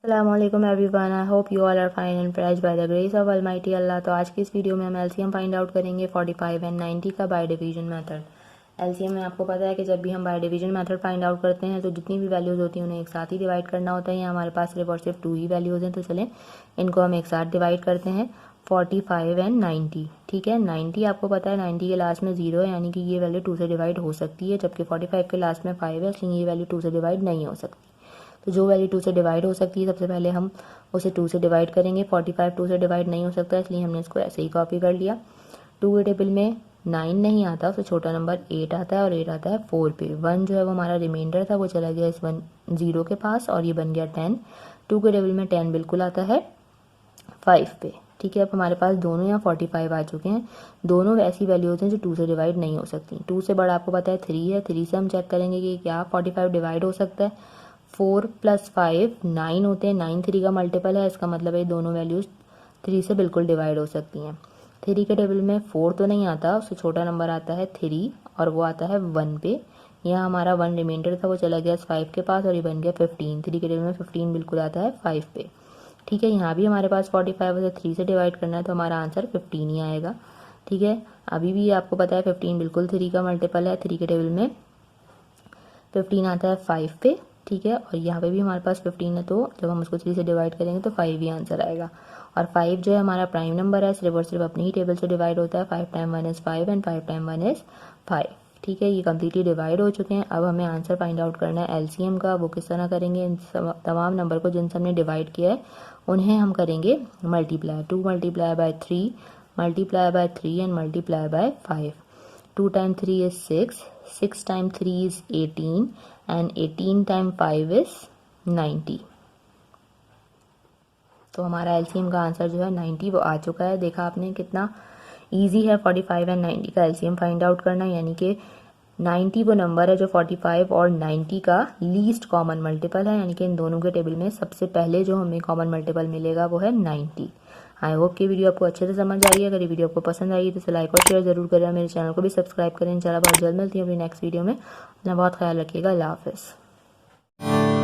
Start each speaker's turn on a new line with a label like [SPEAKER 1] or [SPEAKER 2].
[SPEAKER 1] अस्सलामुअलैकुम everyone, I hope you all are fine and praise by the grace of almighty Allah. तो आज की इस वीडियो में हम एलसीएम फाइंड आउट करेंगे 45 एंड 90 का बाय डिवीजन मेथड। एलसीएम में आपको पता है कि जब भी हम by division method find out करते हैं तो जितनी भी वैल्यूज़ होती हैं उन्हें एक साथ ही डिवाइड करना होता है। यहाँ हमारे पास सिर्फ और सिर्फ 2 ही वैल्यूज़ हैं, तो चलें इनको हम एक साथ डिवाइड करते हैं। 45 एंड 90, ठीक है। 90 आपको पता है 90 के लास्ट में 0 है, यानी कि ये वैल्यू 2 से डिवाइड हो सकती है, जबकि 45 के लास्ट में 5 है, इसलिए ये वैल्यू 2 से डिवाइड नहीं हो सकती। तो जो वैल्यू 2 से डिवाइड हो सकती है सबसे पहले हम उसे 2 से डिवाइड करेंगे। 45 2 से डिवाइड नहीं हो सकता, इसलिए हमने इसको ऐसे ही कॉपी कर लिया। 2 के टेबल में 9 नहीं आता, उससे छोटा नंबर 8 आता है और 8 आता है 4 पे। 1 जो है वो हमारा रिमाइंडर था, वो चला गया इस 0 के पास और ये बन गया 10। 2 के टेबल में 10 बिल्कुल आता है 5 पे, ठीक है। अब हमारे पास दोनों यहाँ 45 आ चुके हैं। दोनों ऐसी वैल्यूज हैं जो 2 से डिवाइड नहीं हो सकती। 2 से बड़ा आपको पता है 3 है, 3 से हम चेक करेंगे कि क्या 45 डिवाइड हो सकता है। 4 + 5 9 होते हैं, 9 3 का मल्टीपल है, इसका मतलब है दोनों वैल्यूज 3 से बिल्कुल डिवाइड हो सकती हैं। 3 के टेबल में 4 तो नहीं आता, उससे छोटा नंबर आता है 3 और वो आता है 1 पे। यहाँ हमारा 1 रिमाइंडर था, वो चला गया 5 के पास और ये बन गया 15। 3 के टेबल में 15 बिल्कुल आता है 5 पे, ठीक है। यहाँ भी हमारे पास 45 है, 3 से डिवाइड करना है तो हमारा आंसर 15 ही आएगा, ठीक है। अभी भी आपको पता है 15 बिल्कुल 3 का मल्टीपल है। 3 के टेबल में 15 आता है 5 पे, ठीक है। और यहाँ पे भी हमारे पास 15 है, तो जब हम उसको 3 से डिवाइड करेंगे तो 5 ही आंसर आएगा। और 5 जो है हमारा प्राइम नंबर है, सिर्फ और सिर्फ अपनी ही टेबल से डिवाइड होता है। 5 time 1 is 5 and 5 time 1 is 5, ठीक है। ये कम्प्लीटली डिवाइड हो चुके हैं। अब हमें आंसर फाइंड आउट करना है एलसीएम का। वो किस तरह करेंगे, इन तमाम नंबर को जिनसे हमने डिवाइड किया है उन्हें हम करेंगे multiply. 2 multiply by 3, multiply by 3 and multiply by 5। 2 time 3 is 6, 6 time 3 is 18 and 18 time 5 is 90। तो हमारा एलसीएम का आंसर जो है 90 वो आ चुका है। देखा आपने कितना इजी है 45 एंड 90 का एलसीएम फाइंड आउट करना, यानी कि 90 वो नंबर है जो 45 और 90 का लीस्ट कॉमन मल्टीपल है, यानी कि इन दोनों के टेबल में सबसे पहले जो हमें कॉमन मल्टीपल मिलेगा वो है 90। आई होप कि वीडियो आपको अच्छे से समझ आई है। अगर ये वीडियो आपको पसंद आई तो इसे लाइक और शेयर जरूर करें। मेरे चैनल को भी सब्सक्राइब करें। इंशाल्लाह बहुत जल्द मिलती हूँ अपनी नेक्स्ट वीडियो में। अपना बहुत ख्याल रखिएगा। अल्लाह हाफिज़।